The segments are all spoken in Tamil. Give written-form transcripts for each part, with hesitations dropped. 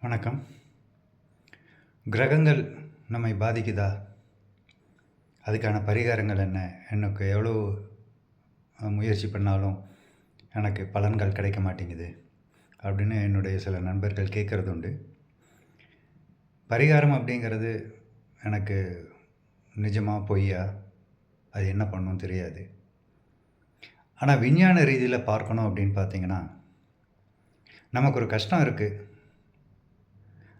வணக்கம். கிரகங்கள் நம்மை பாதிக்குதா? அதுக்கான பரிகாரங்கள் என்ன? எனக்கு எவ்வளோ முயற்சி பண்ணாலும் எனக்கு பலன்கள் கிடைக்க மாட்டேங்குது அப்படின்னு என்னுடைய சில நண்பர்கள் கேட்குறது உண்டு. பரிகாரம் அப்படிங்கிறது எனக்கு நிஜமா பொய்யா அது என்ன பண்ணணும் தெரியாது. ஆனால் விஞ்ஞான ரீதியில் பார்க்கணும் அப்படின்னு பார்த்தீங்கன்னா, நமக்கு ஒரு கஷ்டம் இருக்குது,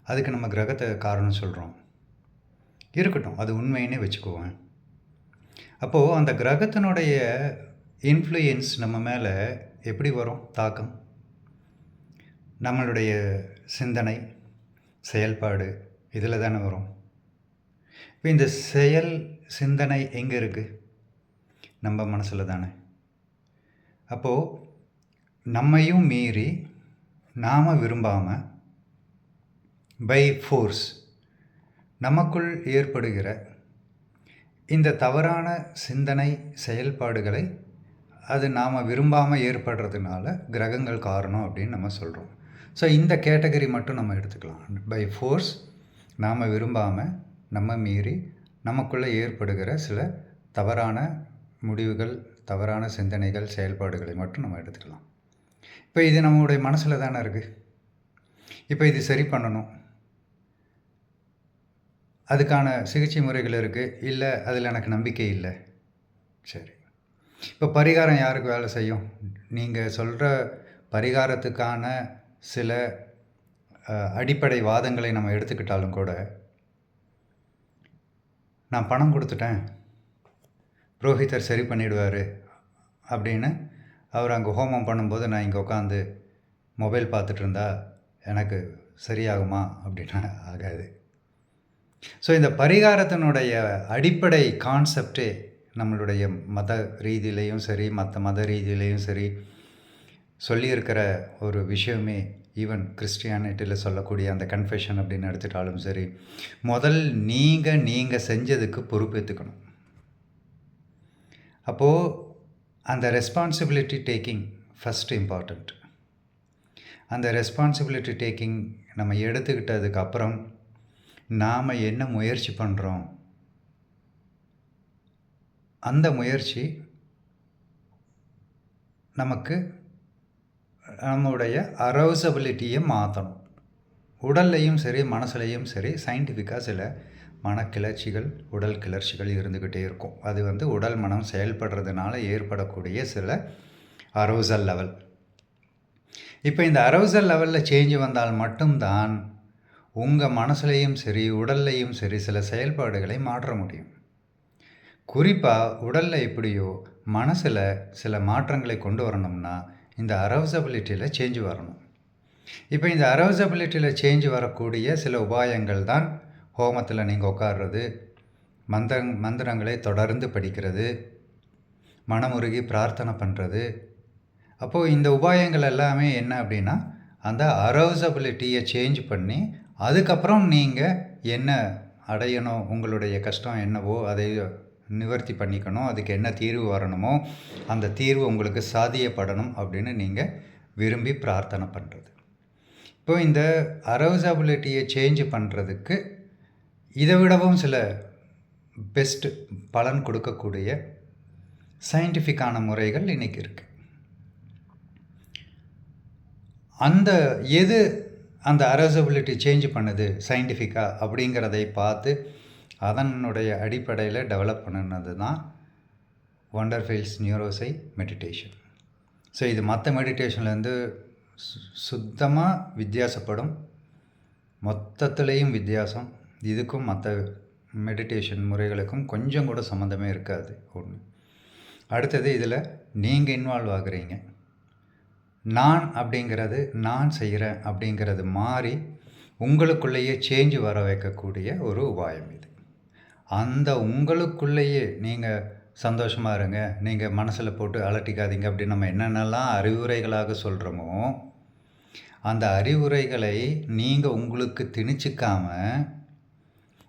அதுக்கு நம்ம கிரகத்தை காரணம் சொல்கிறோம். இருக்கட்டும், அது உண்மைன்னே வச்சுக்குவேன். அப்போது அந்த கிரகத்தினுடைய இன்ஃப்ளூயன்ஸ் நம்ம மேலே எப்படி வரும்? தாக்கம் நம்மளுடைய சிந்தனை, செயல்பாடு இதில் தானே வரும். இப்போ இந்த செயல் சிந்தனை எங்கே இருக்குது? நம்ம மனசில் தானே. அப்போது நம்மையும் மீறி நாம் விரும்பாமல் பை ஃபோர்ஸ் நமக்குள் ஏற்படுகிற இந்த தவறான சிந்தனை செயல்பாடுகளை அது நாம் விரும்பாமல் ஏற்படுறதுனால கிரகங்கள் காரணம் அப்படின்னு நம்ம சொல்கிறோம். ஸோ இந்த கேட்டகரி மட்டும் நம்ம எடுத்துக்கலாம். பை ஃபோர்ஸ் நாம் விரும்பாமல் நம்ம மீறி நமக்குள்ளே ஏற்படுகிற சில தவறான முடிவுகள், தவறான சிந்தனைகள், செயல்பாடுகளை மட்டும் நம்ம எடுத்துக்கலாம். இப்போ இது நம்மளுடைய மனசில் தானே இருக்குது. இப்போ இது சரி பண்ணணும், அதுக்கான சிகிச்சை முறைகள் இருக்குது. இல்லை அதில் எனக்கு நம்பிக்கை இல்லை. சரி, இப்போ பரிகாரம் யாருக்கு வேலை செய்யும்? நீங்கள் சொல்கிற பரிகாரத்துக்கான சில அடிப்படை வாதங்களை நம்ம எடுத்துக்கிட்டாலும் கூட, நான் பணம் கொடுத்துட்டேன், புரோஹிதர் சரி பண்ணிவிடுவார் அப்படின்னு அவர் அங்கே ஹோமம் பண்ணும்போது நான் இங்கே உட்காந்து மொபைல் பார்த்துட்டு இருந்தால் எனக்கு சரியாகுமா? அப்படின்னா ஆகாது. ஸோ இந்த பரிகாரத்தினுடைய அடிப்படை கான்செப்டே நம்மளுடைய மத ரீதியிலையும் சரி, மற்ற மத ரீதியிலையும் சரி சொல்லியிருக்கிற ஒரு விஷயமே, ஈவன் கிறிஸ்டியானிட்டியில் சொல்லக்கூடிய அந்த கன்ஃபெஷன் அப்படின்னு எடுத்துட்டாலும் சரி, முதல் நீங்கள் செஞ்சதுக்கு பொறுப்பேற்றுக்கணும். அப்போது அந்த ரெஸ்பான்சிபிலிட்டி டேக்கிங் ஃபஸ்ட்டு இம்பார்ட்டண்ட். அந்த ரெஸ்பான்சிபிலிட்டி டேக்கிங் நம்ம எடுத்துக்கிட்டதுக்கு அப்புறம் நாம் என்ன முயற்சி பண்ணுறோம், அந்த முயற்சி நமக்கு நம்முடைய அரௌசபிலிட்டியை மாற்றணும். உடல்லையும் சரி, மனசுலையும் சரி, சயின்டிஃபிக்காக சில மனக்கிளர்ச்சிகள், உடல் கிளர்ச்சிகள் இருந்துக்கிட்டே இருக்கும். அது உடல் மனம் செயல்படுறதுனால ஏற்படக்கூடிய சில அரௌசல் லெவல். இப்போ இந்த அரௌசல் லெவலில் சேஞ்சு வந்தால் மட்டும்தான் உங்கள் மனசுலையும் சரி, உடல்லையும் சரி சில செயல்பாடுகளை மாற்ற முடியும். குறிப்பாக உடலில் எப்படியோ மனசில் சில மாற்றங்களை கொண்டு வரணும்னா இந்த அரௌசபிலிட்டியில் சேஞ்சு வரணும். இப்போ இந்த அரௌசபிலிட்டியில் சேஞ்சு வரக்கூடிய சில உபாயங்கள் தான் ஹோமத்தில் நீங்கள் உட்கார்றது, மந்திரங்களை தொடர்ந்து படிக்கிறது, மனமுருகி பிரார்த்தனை பண்ணுறது. அப்போது இந்த உபாயங்கள் எல்லாமே என்ன அப்படின்னா, அந்த அரௌசபிலிட்டியை சேஞ்ச் பண்ணி அதுக்கப்புறம் நீங்கள் என்ன அடையணும், உங்களுடைய கஷ்டம் என்னவோ அதை நிவர்த்தி பண்ணிக்கணும், அதுக்கு என்ன தீர்வு வரணுமோ அந்த தீர்வு உங்களுக்கு சாத்தியப்படணும் அப்படின்னு நீங்கள் விரும்பி பிரார்த்தனை பண்ணுறது. இப்போ இந்த அரௌசபிலிட்டியை சேஞ்ச் பண்ணுறதுக்கு இதை விடவும் சில பெஸ்ட் பலன் கொடுக்கக்கூடிய சயின்டிஃபிக்கான முறைகள் இன்றைக்கி இருக்குது. அந்த அரௌசபிலிட்டி சேஞ்ச் பண்ணுது சயின்டிஃபிக்காக அப்படிங்கிறதை பார்த்து அதனுடைய அடிப்படையில் டெவலப் பண்ணினது தான் வண்டர்ஃபீல்ஸ் நியூரோசை மெடிடேஷன். ஸோ இது மற்ற மெடிடேஷன்லேருந்து சுத்தமாக வித்தியாசப்படும். மொத்தத்துலேயும் வித்தியாசம். இதுக்கும் மற்ற மெடிடேஷன் முறைகளுக்கும் கொஞ்சம் கூட சம்மந்தமே இருக்காது. ஒன்று. அடுத்தது, இதில் நீங்கள் இன்வால்வ் ஆகுறீங்க. நான் அப்படிங்கிறது, நான் செய்கிறேன் அப்படிங்கிறது மாறி உங்களுக்குள்ளேயே சேஞ்சு வர வைக்கக்கூடிய ஒரு உபாயம் இது. அந்த உங்களுக்குள்ளேயே நீங்கள் சந்தோஷமாக இருங்க, நீங்கள் மனசில் போட்டு அலட்டிக்காதீங்க அப்படின்னு நம்ம என்னென்னலாம் அறிவுரைகளாக சொல்கிறோமோ அந்த அறிவுரைகளை நீங்கள் உங்களுக்கு திணிச்சிக்காமல்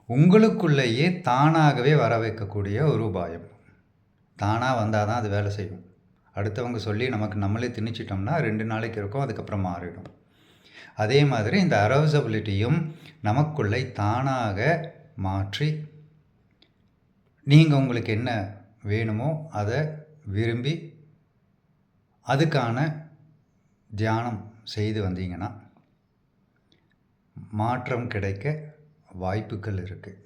உங்களுக்குள்ளேயே தானாகவே வர வைக்கக்கூடிய ஒரு உபாயம். தானாக வந்தால் தான் அது வேலை செய்யும். அடுத்தவங்க சொல்லி நம்மளே திணிச்சிட்டோம்னா 2 நாளைக்கு இருக்கும், அதுக்கப்புறம் மாறிடும். அதே மாதிரி இந்த அரௌசபிலிட்டியும் நமக்குள்ளே தானாக மாற்றி நீங்கள் உங்களுக்கு என்ன வேணுமோ அதை விரும்பி அதுக்கான தியானம் செய்து வந்தீங்கன்னா மாற்றம் கிடைக்க வாய்ப்புகள் இருக்குது.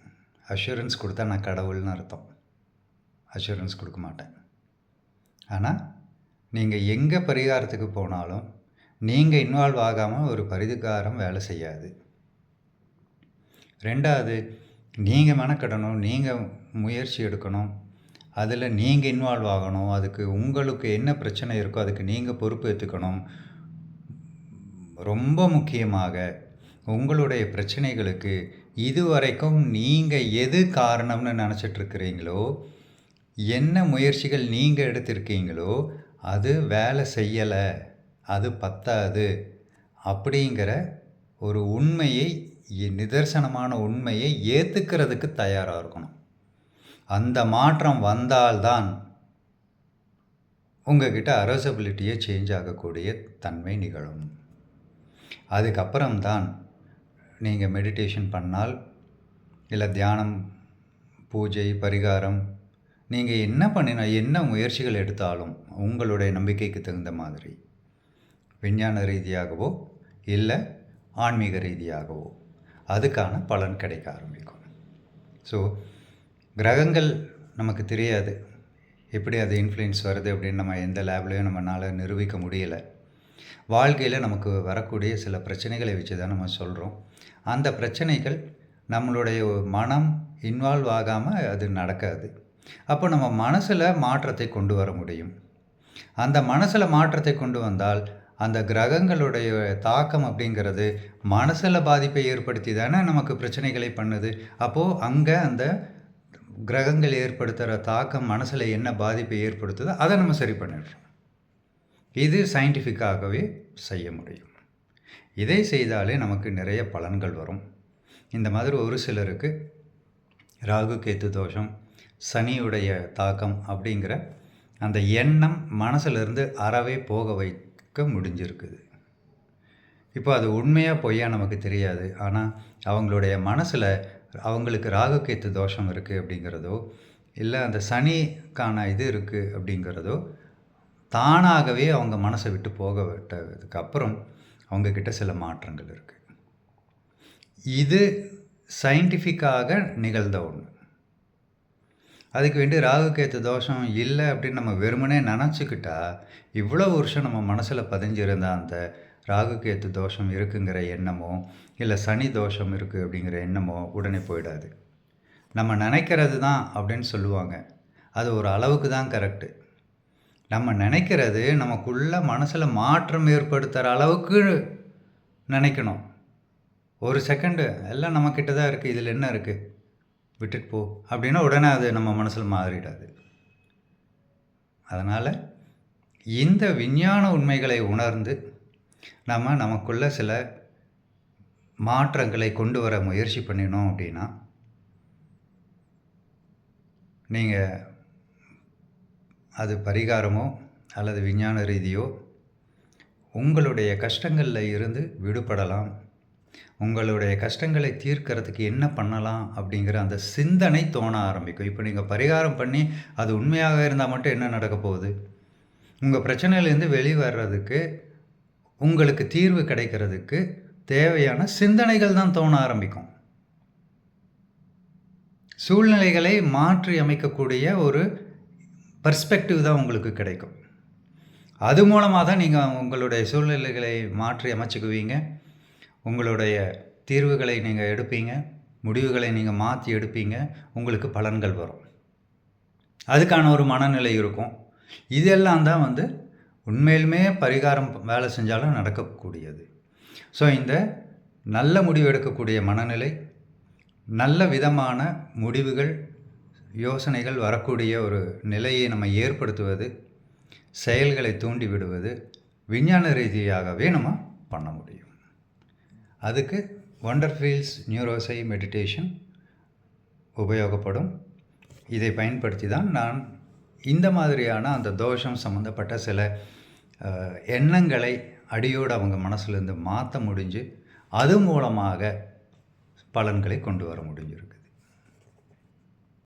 அஷூரன்ஸ் கொடுத்தா நான் கடவுள்னு அர்த்தம். அஷூரன்ஸ் கொடுக்க மாட்டேன். ஆனால் நீங்கள் எங்கே பரிகாரத்துக்கு போனாலும் நீங்கள் இன்வால்வ் ஆகாமல் ஒரு பரிகாரம் வேலை செய்யாது. ரெண்டாவது, நீங்கள் மெனக்கடணும், நீங்கள் முயற்சி எடுக்கணும், அதில் நீங்கள் இன்வால்வ் ஆகணும். அதுக்கு உங்களுக்கு என்ன பிரச்சனை இருக்கோ அதுக்கு நீங்கள் பொறுப்பு ஏற்றுக்கணும். ரொம்ப முக்கியமாக உங்களுடைய பிரச்சனைகளுக்கு இதுவரைக்கும் நீங்கள் எது காரணம்னு நினச்சிட்ருக்கிறீங்களோ, என்ன முயற்சிகள் நீங்கள் எடுத்திருக்கீங்களோ அது வேலை செய்யலை, அது பத்தாது அப்படிங்கிற ஒரு உண்மையை, நிதர்சனமான உண்மையை ஏற்றுக்கிறதுக்கு தயாராக இருக்கணும். அந்த மாற்றம் வந்தால்தான் உங்ககிட்ட அரௌசபிலிட்டியே சேஞ்ச் ஆகக்கூடிய தன்மை நிகழும். அதுக்கப்புறம்தான் நீங்கள் மெடிடேஷன் பண்ணால், இல்லை தியானம், பூஜை, பரிகாரம், நீங்கள் என்ன பண்ணினா, என்ன முயற்சிகள் எடுத்தாலும் உங்களுடைய நம்பிக்கைக்கு தகுந்த மாதிரி விஞ்ஞான ரீதியாகவோ இல்லை ஆன்மீக ரீதியாகவோ அதுக்கான பலன் கிடைக்க ஆரம்பிக்கும். ஸோ கிரகங்கள் நமக்கு தெரியாது, எப்படி அது இன்ஃப்ளூயன்ஸ் வருது அப்படின்னு நம்ம எந்த லேப்லேயும் நம்மளால் நிரூபிக்க முடியலை. வாழ்க்கையில் நமக்கு வரக்கூடிய சில பிரச்சனைகளை வச்சு தான் நம்ம சொல்கிறோம். அந்த பிரச்சனைகள் நம்மளுடைய மனம் இன்வால்வ் ஆகாமல் அது நடக்காது. அப்போ நம்ம மனசில் மாற்றத்தை கொண்டு வர முடியும். அந்த மனசில் மாற்றத்தை கொண்டு வந்தால் அந்த கிரகங்களுடைய தாக்கம் அப்படிங்கிறது மனசில் பாதிப்பை ஏற்படுத்தி தானே நமக்கு பிரச்சனைகளை பண்ணுது. அப்போது அங்கே அந்த கிரகங்கள் ஏற்படுத்துகிற தாக்கம் மனசில் என்ன பாதிப்பை ஏற்படுத்துதோ அதை நம்ம சரி பண்ணிடுறோம். இது சயின்டிஃபிக்காகவே செய்ய முடியும். இதை செய்தாலே நமக்கு நிறைய பலன்கள் வரும். இந்த மாதிரி ஒரு சிலருக்கு ராகு கேத்து தோஷம், சனியுடைய தாக்கம் அப்படிங்கிற அந்த எண்ணம் மனசிலிருந்து அறவே போக வைக்க முடிஞ்சிருக்குது. இப்போ அது உண்மையாக பொய்யா நமக்கு தெரியாது. ஆனால் அவங்களுடைய மனசில் அவங்களுக்கு ராகு கேத்து தோஷம் இருக்குது அப்படிங்கிறதோ, இல்லை அந்த சனிக்கான இது இருக்குது அப்படிங்கிறதோ தானாகவே அவங்க மனசை விட்டு போக விட்டதுக்கப்புறம் அவங்கக்கிட்ட சில மாற்றங்கள் இருக்குது. இது சயின்டிஃபிக்காக நிகழ்ந்த ஒன்று. அதுக்கு வேண்டி ராகு கேத்து தோஷம் இல்லை அப்படின்னு நம்ம வெறுமனே நினச்சிக்கிட்டா இவ்வளோ வருஷம் நம்ம மனசில் பதிஞ்சிருந்த அந்த ராகு கேத்து தோஷம் இருக்குங்கிற எண்ணமோ, இல்லை சனி தோஷம் இருக்குது அப்படிங்கிற எண்ணமோ உடனே போயிடாது. நம்ம நினைக்கிறது தான் அப்படின்னு சொல்லுவாங்க, அது ஒரு அளவுக்கு தான் கரெக்டு. நம்ம நினைக்கிறது நமக்குள்ள மனசில் மாற்றம் ஏற்படுத்துகிற அளவுக்கு நினைக்கணும். ஒரு செகண்டு எல்லாம் நம்மக்கிட்ட தான் இருக்குது, இதில் என்ன இருக்குது, விட்டுட்டு போ அப்படின்னா உடனே அது நம்ம மனசில் மாறிடாது. அதனால் இந்த விஞ்ஞான உண்மைகளை உணர்ந்து நம்ம நமக்குள்ள சில மாற்றங்களை கொண்டு வர முயற்சி பண்ணினோம் அப்படின்னா, நீங்கள் அது பரிகாரமோ அல்லது விஞ்ஞான ரீதியோ உங்களுடைய கஷ்டங்களில் இருந்து விடுபடலாம். உங்களுடைய கஷ்டங்களை தீர்க்கிறதுக்கு என்ன பண்ணலாம் அப்படிங்கிற அந்த சிந்தனை தோண ஆரம்பிக்கும். இப்போ நீங்கள் பரிகாரம் பண்ணி அது உண்மையாக இருந்தால் மட்டும் என்ன நடக்க போகுது? உங்கள் பிரச்சனையிலேருந்து வெளிவர்றதுக்கு, உங்களுக்கு தீர்வு கிடைக்கிறதுக்கு தேவையான சிந்தனைகள் தான் தோண ஆரம்பிக்கும். சூழ்நிலைகளை மாற்றி அமைக்கக்கூடிய ஒரு பர்ஸ்பெக்டிவ் தான் உங்களுக்கு கிடைக்கும். அது மூலமாக தான் நீங்கள் உங்களுடைய சூழ்நிலைகளை மாற்றி அமைச்சுக்குவீங்க. உங்களுடைய தீர்வுகளை நீங்கள் எடுப்பீங்க, முடிவுகளை நீங்கள் மாற்றி எடுப்பீங்க, உங்களுக்கு பலன்கள் வரும். அதுக்கான ஒரு மனநிலை இருக்கும். இதெல்லாம் தான் உண்மையிலுமே பரிகாரம் வேலை செஞ்சாலும் நடக்கக்கூடியது. ஸோ இந்த நல்ல முடிவு எடுக்கக்கூடிய மனநிலை, நல்ல விதமான முடிவுகள், யோசனைகள் வரக்கூடிய ஒரு நிலையை நம்ம ஏற்படுத்துவது, செயல்களை தூண்டி விடுவது விஞ்ஞான ரீதியாகவே நம்ம பண்ண முடியும். அதுக்கு வண்டர்ஃபீல்ஸ் நியூரோசை மெடிடேஷன் உபயோகப்படும். இதை பயன்படுத்தி தான் நான் இந்த மாதிரியான அந்த தோஷம் சம்மந்தப்பட்ட சில எண்ணங்களை அடியோடு அவங்க மனசுலேருந்து மாற்ற முடிஞ்சு அது மூலமாக பலன்களை கொண்டு வர முடிஞ்சிருக்கு.